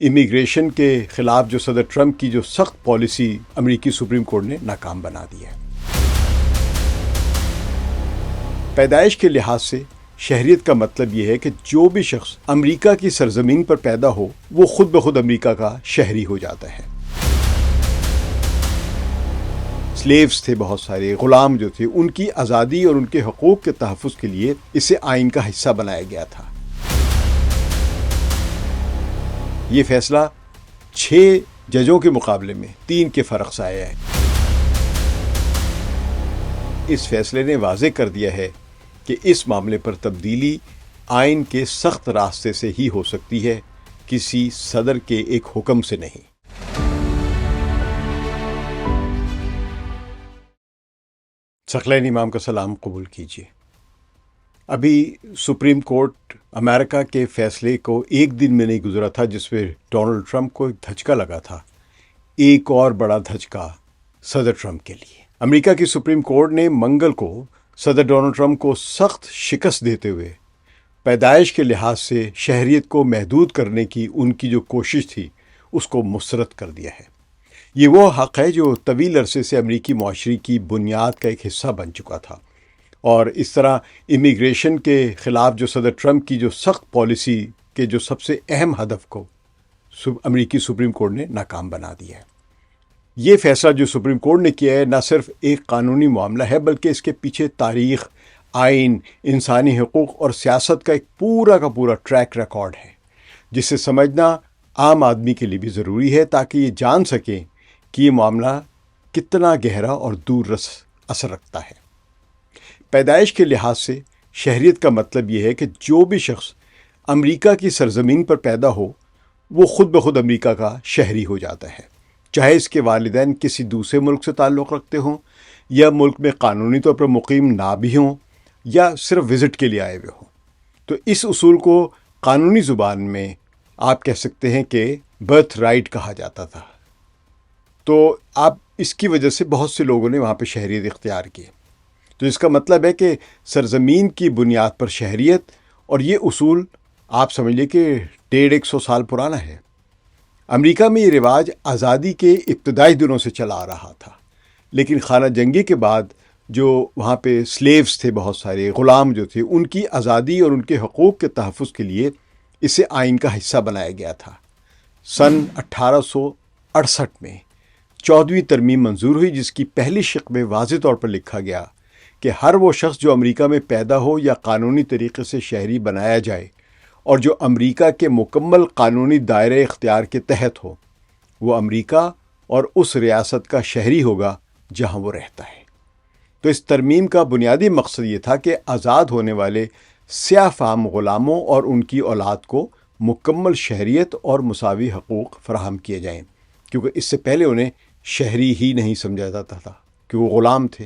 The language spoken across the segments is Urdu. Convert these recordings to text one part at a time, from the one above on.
امیگریشن کے خلاف جو صدر ٹرمپ کی جو سخت پالیسی امریکی سپریم کورٹ نے ناکام بنا دی ہے۔ پیدائش کے لحاظ سے شہریت کا مطلب یہ ہے کہ جو بھی شخص امریکہ کی سرزمین پر پیدا ہو وہ خود بخود امریکہ کا شہری ہو جاتا ہے۔ سلیوز تھے بہت سارے، غلام جو تھے، ان کی آزادی اور ان کے حقوق کے تحفظ کے لیے اسے آئین کا حصہ بنایا گیا تھا۔ یہ فیصلہ 6 ججوں کے مقابلے میں 3 کے فرق سے آیا ہے۔ اس فیصلے نے واضح کر دیا ہے کہ اس معاملے پر تبدیلی آئین کے سخت راستے سے ہی ہو سکتی ہے، کسی صدر کے ایک حکم سے نہیں۔ ثقلین امام کا سلام قبول کیجیے۔ ابھی سپریم کورٹ امریکہ کے فیصلے کو 1 دن میں نہیں گزرا تھا جس میں ڈونلڈ ٹرمپ کو ایک دھچکا لگا تھا، ایک اور بڑا دھچکا صدر ٹرمپ کے لیے۔ امریکہ کی سپریم کورٹ نے منگل کو صدر ڈونلڈ ٹرمپ کو سخت شکست دیتے ہوئے پیدائش کے لحاظ سے شہریت کو محدود کرنے کی ان کی جو کوشش تھی اس کو مسترد کر دیا ہے۔ یہ وہ حق ہے جو طویل عرصے سے امریکی معاشرے کی بنیاد کا ایک حصہ بن چکا تھا، اور اس طرح امیگریشن کے خلاف جو صدر ٹرمپ کی جو سخت پالیسی کے جو سب سے اہم ہدف کو امریکی سپریم کورٹ نے ناکام بنا دیا ہے۔ یہ فیصلہ جو سپریم کورٹ نے کیا ہے نہ صرف ایک قانونی معاملہ ہے بلکہ اس کے پیچھے تاریخ، آئین، انسانی حقوق اور سیاست کا ایک پورا کا پورا ٹریک ریکارڈ ہے، جسے سمجھنا عام آدمی کے لیے بھی ضروری ہے تاکہ یہ جان سکیں کہ یہ معاملہ کتنا گہرا اور دور رس اثر رکھتا ہے۔ پیدائش کے لحاظ سے شہریت کا مطلب یہ ہے کہ جو بھی شخص امریکہ کی سرزمین پر پیدا ہو وہ خود بخود امریکہ کا شہری ہو جاتا ہے، چاہے اس کے والدین کسی دوسرے ملک سے تعلق رکھتے ہوں یا ملک میں قانونی طور پر مقیم نہ بھی ہوں یا صرف وزٹ کے لیے آئے ہوئے ہوں۔ تو اس اصول کو قانونی زبان میں آپ کہہ سکتے ہیں کہ برتھ رائٹ کہا جاتا تھا۔ تو آپ اس کی وجہ سے بہت سے لوگوں نے وہاں پہ شہریت اختیار کی۔ تو اس کا مطلب ہے کہ سرزمین کی بنیاد پر شہریت، اور یہ اصول آپ سمجھ لیں کہ 150 سال پرانا ہے۔ امریکہ میں یہ رواج آزادی کے ابتدائی دنوں سے چلا آ رہا تھا، لیکن خانہ جنگی کے بعد جو وہاں پہ سلیوز تھے بہت سارے، غلام جو تھے، ان کی آزادی اور ان کے حقوق کے تحفظ کے لیے اسے آئین کا حصہ بنایا گیا تھا۔ سن 1868 میں 14ویں ترمیم منظور ہوئی، جس کی پہلی شق میں واضح طور پر لکھا گیا کہ ہر وہ شخص جو امریکہ میں پیدا ہو یا قانونی طریقے سے شہری بنایا جائے اور جو امریکہ کے مکمل قانونی دائرۂ اختیار کے تحت ہو، وہ امریکہ اور اس ریاست کا شہری ہوگا جہاں وہ رہتا ہے۔ تو اس ترمیم کا بنیادی مقصد یہ تھا کہ آزاد ہونے والے سیاہ فام غلاموں اور ان کی اولاد کو مکمل شہریت اور مساوی حقوق فراہم کیے جائیں، کیونکہ اس سے پہلے انہیں شہری ہی نہیں سمجھا جاتا تھا کہ وہ غلام تھے۔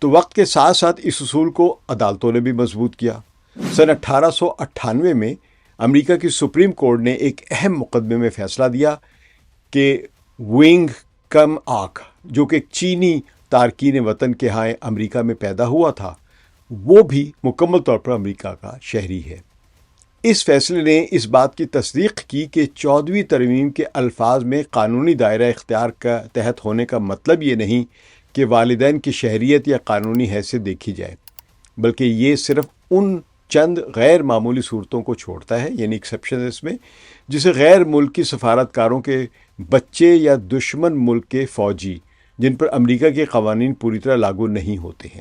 تو وقت کے ساتھ ساتھ اس اصول کو عدالتوں نے بھی مضبوط کیا۔ سن 1898 میں امریکہ کی سپریم کورٹ نے ایک اہم مقدمے میں فیصلہ دیا کہ وینگ کم آک، جو کہ ایک چینی تارکین وطن کے ہاں امریکہ میں پیدا ہوا تھا، وہ بھی مکمل طور پر امریکہ کا شہری ہے۔ اس فیصلے نے اس بات کی تصدیق کی کہ 14ویں ترمیم کے الفاظ میں قانونی دائرہ اختیار کا تحت ہونے کا مطلب یہ نہیں کہ والدین کی شہریت یا قانونی حیثیت دیکھی جائے، بلکہ یہ صرف ان چند غیر معمولی صورتوں کو چھوڑتا ہے، یعنی ایکسیپشن اس میں، جسے غیر ملکی سفارتکاروں کے بچے یا دشمن ملک کے فوجی جن پر امریکہ کے قوانین پوری طرح لاگو نہیں ہوتے ہیں۔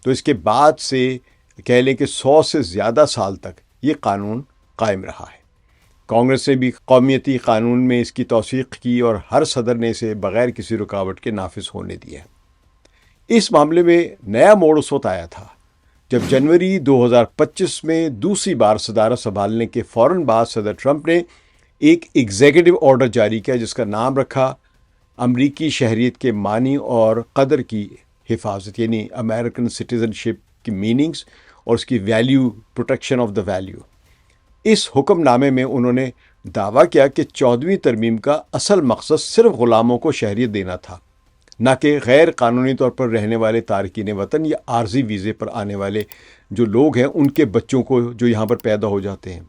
تو اس کے بعد سے کہہ لیں کہ 100 سے زیادہ سال تک یہ قانون قائم رہا ہے۔ کانگریس نے بھی قومیتی قانون میں اس کی توثیق کی اور ہر صدر نے اسے بغیر کسی رکاوٹ کے نافذ ہونے دیا۔ اس معاملے میں نیا موڑ اس وقت آیا تھا جب جنوری 2025 میں دوسری بار صدارت سنبھالنے کے فوراً بعد صدر ٹرمپ نے ایک ایگزیکٹو آرڈر جاری کیا جس کا نام رکھا امریکی شہریت کے معنی اور قدر کی حفاظت، یعنی امریکن سٹیزن شپ کی میننگز اور اس کی value, protection of the value. اس حکم نامے میں انہوں نے دعویٰ کیا کہ 14ویں ترمیم کا اصل مقصد صرف غلاموں کو شہریت دینا تھا، نہ کہ غیر قانونی طور پر رہنے والے تارکین وطن یا عارضی ویزے پر آنے والے جو لوگ ہیں ان کے بچوں کو جو یہاں پر پیدا ہو جاتے ہیں۔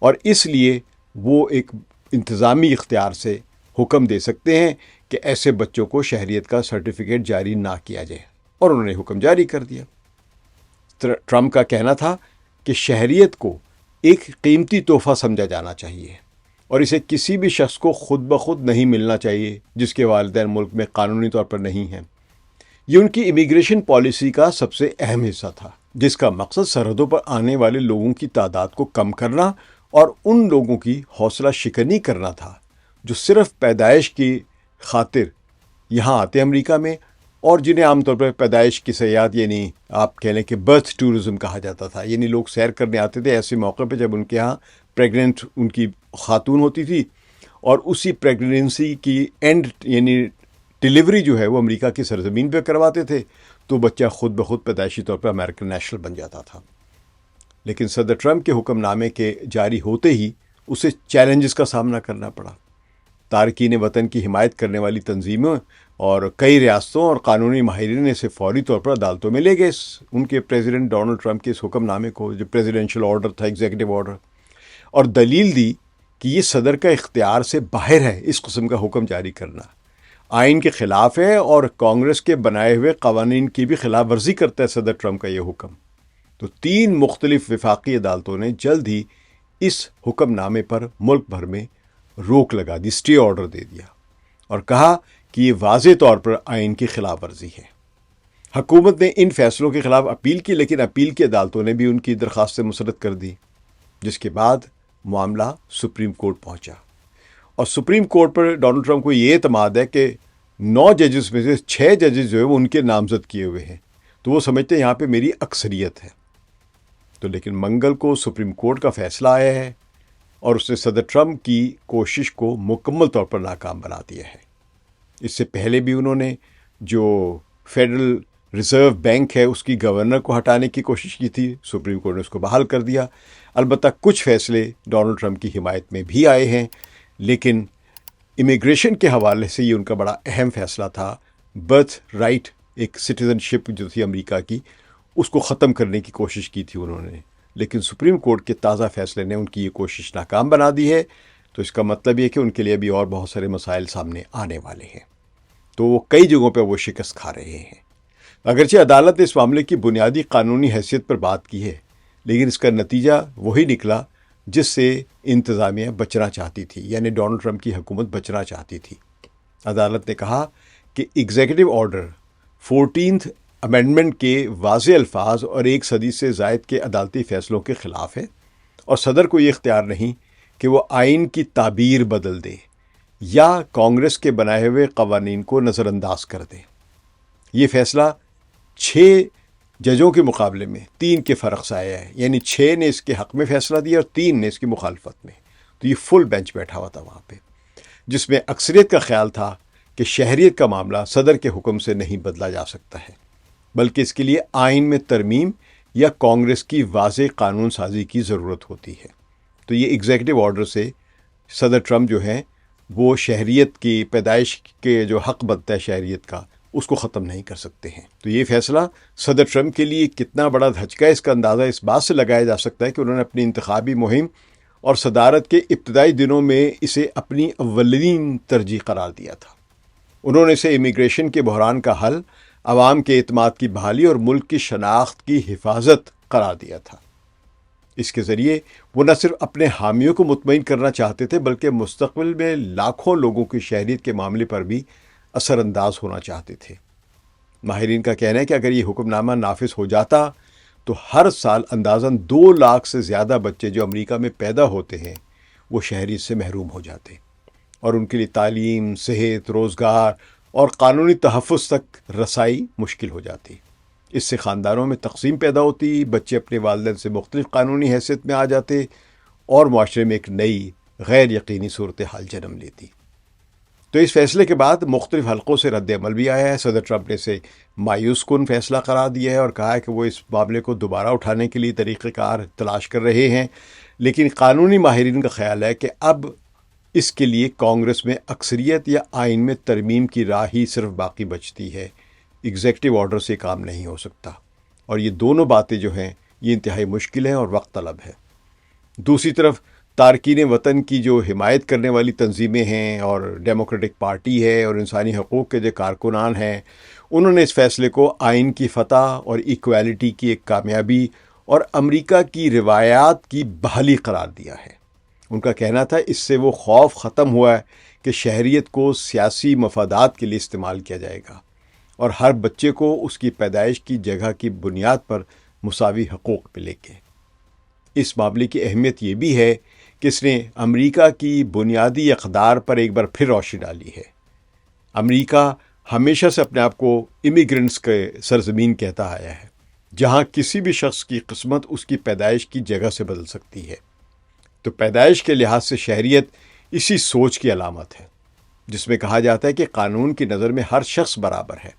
اور اس لیے وہ ایک انتظامی اختیار سے حکم دے سکتے ہیں کہ ایسے بچوں کو شہریت کا سرٹیفکیٹ جاری نہ کیا جائے، اور انہوں نے حکم جاری کر دیا۔ ٹرمپ کا کہنا تھا کہ شہریت کو ایک قیمتی تحفہ سمجھا جانا چاہیے اور اسے کسی بھی شخص کو خود بخود نہیں ملنا چاہیے جس کے والدین ملک میں قانونی طور پر نہیں ہیں۔ یہ ان کی امیگریشن پالیسی کا سب سے اہم حصہ تھا، جس کا مقصد سرحدوں پر آنے والے لوگوں کی تعداد کو کم کرنا اور ان لوگوں کی حوصلہ شکنی کرنا تھا جو صرف پیدائش کی خاطر یہاں آتے امریکہ میں، اور جنہیں عام طور پر پیدائش کی سیاحت، یعنی آپ کہہ لیں کہ برتھ ٹورزم کہا جاتا تھا، یعنی لوگ سیر کرنے آتے تھے ایسے موقع پہ جب ان کے ہاں پریگننٹ ان کی خاتون ہوتی تھی، اور اسی پریگننسی کی اینڈ یعنی ڈیلیوری جو ہے وہ امریکہ کی سرزمین پہ کرواتے تھے، تو بچہ خود بخود پیدائشی طور پر امریکن نیشنل بن جاتا تھا۔ لیکن صدر ٹرمپ کے حکم نامے کے جاری ہوتے ہی اسے چیلنجز کا سامنا کرنا پڑا۔ تارکین وطن کی حمایت کرنے والی تنظیموں اور کئی ریاستوں اور قانونی ماہرین نے اسے فوری طور پر عدالتوں میں لے گئے ان کے پریزیڈنٹ ڈونلڈ ٹرمپ کے اس حکم نامے کو، جو پریزیڈنشل آرڈر تھا، ایگزیکٹو آرڈر، اور دلیل دی کہ یہ صدر کا اختیار سے باہر ہے اس قسم کا حکم جاری کرنا، آئین کے خلاف ہے، اور کانگریس کے بنائے ہوئے قوانین کی بھی خلاف ورزی کرتا ہے صدر ٹرمپ کا یہ حکم۔ تو 3 مختلف وفاقی عدالتوں نے جلد ہی اس حکم نامے پر ملک بھر میں روک لگا دی، اسٹے آرڈر دے دیا، اور کہا کہ یہ واضح طور پر آئین کی خلاف ورزی ہے۔ حکومت نے ان فیصلوں کے خلاف اپیل کی، لیکن اپیل کی عدالتوں نے بھی ان کی درخواستیں مسترد کر دی، جس کے بعد معاملہ سپریم کورٹ پہنچا، اور سپریم کورٹ پر ڈونلڈ ٹرمپ کو یہ اعتماد ہے کہ 9 ججز میں سے 6 ججز جو ہے وہ ان کے نامزد کیے ہوئے ہیں، تو وہ سمجھتے ہیں یہاں پہ میری اکثریت ہے۔ تو لیکن منگل کو سپریم کورٹ کا فیصلہ آیا ہے اور اس نے صدر ٹرمپ کی کوشش کو مکمل طور پر ناکام بنا دیا ہے۔ اس سے پہلے بھی انہوں نے جو فیڈرل ریزرو بینک ہے اس کی گورنر کو ہٹانے کی کوشش کی تھی، سپریم کورٹ نے اس کو بحال کر دیا۔ البتہ کچھ فیصلے ڈونلڈ ٹرمپ کی حمایت میں بھی آئے ہیں، لیکن امیگریشن کے حوالے سے یہ ان کا بڑا اہم فیصلہ تھا۔ برتھ رائٹ، ایک سٹیزن شپ جو تھی امریکہ کی، اس کو ختم کرنے کی کوشش کی تھی انہوں نے، لیکن سپریم کورٹ کے تازہ فیصلے نے ان کی یہ کوشش ناکام بنا دی ہے۔ تو اس کا مطلب یہ کہ ان کے لیے ابھی اور بہت سارے مسائل سامنے آنے والے ہیں، تو وہ کئی جگہوں پہ وہ شکست کھا رہے ہیں۔ اگرچہ عدالت نے اس معاملے کی بنیادی قانونی حیثیت پر بات کی ہے، لیکن اس کا نتیجہ وہی نکلا جس سے انتظامیہ بچنا چاہتی تھی، یعنی ڈونلڈ ٹرمپ کی حکومت بچنا چاہتی تھی۔ عدالت نے کہا کہ ایگزیکٹو آرڈر 14th امینڈمنٹ کے واضح الفاظ اور 1 صدی سے زائد کے عدالتی فیصلوں کے خلاف ہے، اور صدر کو یہ اختیار نہیں کہ وہ آئین کی تعبیر بدل دے یا کانگریس کے بنائے ہوئے قوانین کو نظر انداز کر دے۔ یہ فیصلہ 6 ججوں کے مقابلے میں 3 کے فرق سے آیا ہے، یعنی 6 نے اس کے حق میں فیصلہ دیا اور 3 نے اس کی مخالفت میں۔ تو یہ فل بینچ بیٹھا ہوا تھا وہاں پہ، جس میں اکثریت کا خیال تھا کہ شہریت کا معاملہ صدر کے حکم سے نہیں بدلا جا سکتا ہے، بلکہ اس کے لیے آئین میں ترمیم یا کانگریس کی واضح قانون سازی کی ضرورت ہوتی ہے۔ تو یہ ایگزیکٹو آرڈر سے صدر ٹرمپ جو ہے وہ شہریت کی پیدائش کے جو حق بنتا ہے شہریت کا، اس کو ختم نہیں کر سکتے ہیں۔ تو یہ فیصلہ صدر ٹرمپ کے لیے کتنا بڑا دھچکا ہے، اس کا اندازہ اس بات سے لگایا جا سکتا ہے کہ انہوں نے اپنی انتخابی مہم اور صدارت کے ابتدائی دنوں میں اسے اپنی اولین ترجیح قرار دیا تھا۔ انہوں نے اسے امیگریشن کے بحران کا حل، عوام کے اعتماد کی بحالی اور ملک کی شناخت کی حفاظت قرار دیا تھا۔ اس کے ذریعے وہ نہ صرف اپنے حامیوں کو مطمئن کرنا چاہتے تھے، بلکہ مستقبل میں لاکھوں لوگوں کی شہریت کے معاملے پر بھی اثر انداز ہونا چاہتے تھے۔ ماہرین کا کہنا ہے کہ اگر یہ حکم نامہ نافذ ہو جاتا تو ہر سال اندازاً 2 لاکھ سے زیادہ بچے جو امریکہ میں پیدا ہوتے ہیں وہ شہریت سے محروم ہو جاتے، اور ان کے لیے تعلیم، صحت، روزگار اور قانونی تحفظ تک رسائی مشکل ہو جاتی۔ اس سے خاندانوں میں تقسیم پیدا ہوتی، بچے اپنے والدین سے مختلف قانونی حیثیت میں آ جاتے، اور معاشرے میں ایک نئی غیر یقینی صورتحال جنم لیتی۔ تو اس فیصلے کے بعد مختلف حلقوں سے رد عمل بھی آیا ہے۔ صدر ٹرمپ نے اسے مایوس کن فیصلہ قرار دیا ہے اور کہا ہے کہ وہ اس معاملے کو دوبارہ اٹھانے کے لیے طریقہ کار تلاش کر رہے ہیں، لیکن قانونی ماہرین کا خیال ہے کہ اب اس کے لیے کانگریس میں اکثریت یا آئین میں ترمیم کی راہ ہی صرف باقی بچتی ہے۔ ایگزیکٹو آرڈر سے کام نہیں ہو سکتا، اور یہ دونوں باتیں جو ہیں یہ انتہائی مشکل ہیں اور وقت طلب ہے۔ دوسری طرف تارکین وطن کی جو حمایت کرنے والی تنظیمیں ہیں اور ڈیموکریٹک پارٹی ہے اور انسانی حقوق کے جو کارکنان ہیں، انہوں نے اس فیصلے کو آئین کی فتح اور ایکویلٹی کی ایک کامیابی اور امریکہ کی روایات کی بحالی قرار دیا ہے۔ ان کا کہنا تھا اس سے وہ خوف ختم ہوا ہے کہ شہریت کو سیاسی مفادات کے لیے استعمال کیا جائے گا اور ہر بچے کو اس کی پیدائش کی جگہ کی بنیاد پر مساوی حقوق ملیں گے۔ اس معاملے کی اہمیت یہ بھی ہے کہ اس نے امریکہ کی بنیادی اقدار پر ایک بار پھر روشنی ڈالی ہے۔ امریکہ ہمیشہ سے اپنے آپ کو امیگرنٹس کے سرزمین کہتا آیا ہے، جہاں کسی بھی شخص کی قسمت اس کی پیدائش کی جگہ سے بدل سکتی ہے۔ تو پیدائش کے لحاظ سے شہریت اسی سوچ کی علامت ہے، جس میں کہا جاتا ہے کہ قانون کی نظر میں ہر شخص برابر ہے،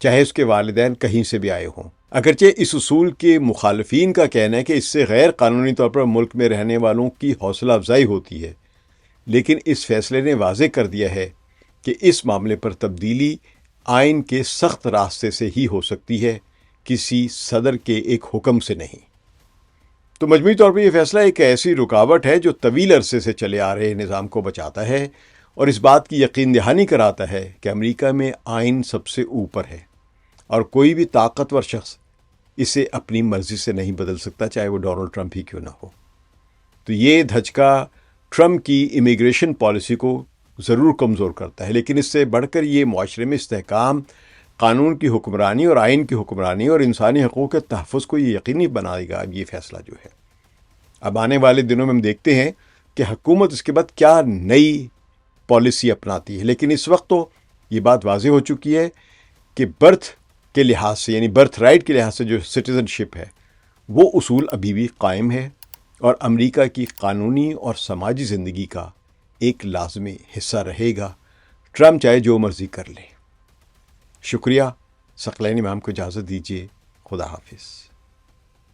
چاہے اس کے والدین کہیں سے بھی آئے ہوں۔ اگرچہ اس اصول کے مخالفین کا کہنا ہے کہ اس سے غیر قانونی طور پر ملک میں رہنے والوں کی حوصلہ افزائی ہوتی ہے، لیکن اس فیصلے نے واضح کر دیا ہے کہ اس معاملے پر تبدیلی آئین کے سخت راستے سے ہی ہو سکتی ہے، کسی صدر کے ایک حکم سے نہیں۔ تو مجموعی طور پر یہ فیصلہ ایک ایسی رکاوٹ ہے جو طویل عرصے سے چلے آ رہے نظام کو بچاتا ہے اور اس بات کی یقین دہانی کراتا ہے کہ امریکہ میں آئین سب سے اوپر ہے اور کوئی بھی طاقتور شخص اسے اپنی مرضی سے نہیں بدل سکتا، چاہے وہ ڈونلڈ ٹرمپ ہی کیوں نہ ہو۔ تو یہ دھچکا ٹرمپ کی امیگریشن پالیسی کو ضرور کمزور کرتا ہے، لیکن اس سے بڑھ کر یہ معاشرے میں استحکام، قانون کی حکمرانی اور آئین کی حکمرانی اور انسانی حقوق کے تحفظ کو یہ یقینی بنائے گا۔ اب یہ فیصلہ جو ہے، اب آنے والے دنوں میں ہم دیکھتے ہیں کہ حکومت اس کے بعد کیا نئی پالیسی اپناتی ہے، لیکن اس وقت تو یہ بات واضح ہو چکی ہے کہ برتھ کے لحاظ سے، یعنی برتھ رائٹ کے لحاظ سے جو سٹیزن شپ ہے، وہ اصول ابھی بھی قائم ہے اور امریکہ کی قانونی اور سماجی زندگی کا ایک لازمی حصہ رہے گا، ٹرمپ چاہے جو مرضی کر لے۔ شکریہ۔ ثقلین امام کو اجازت دیجیے۔ خدا حافظ۔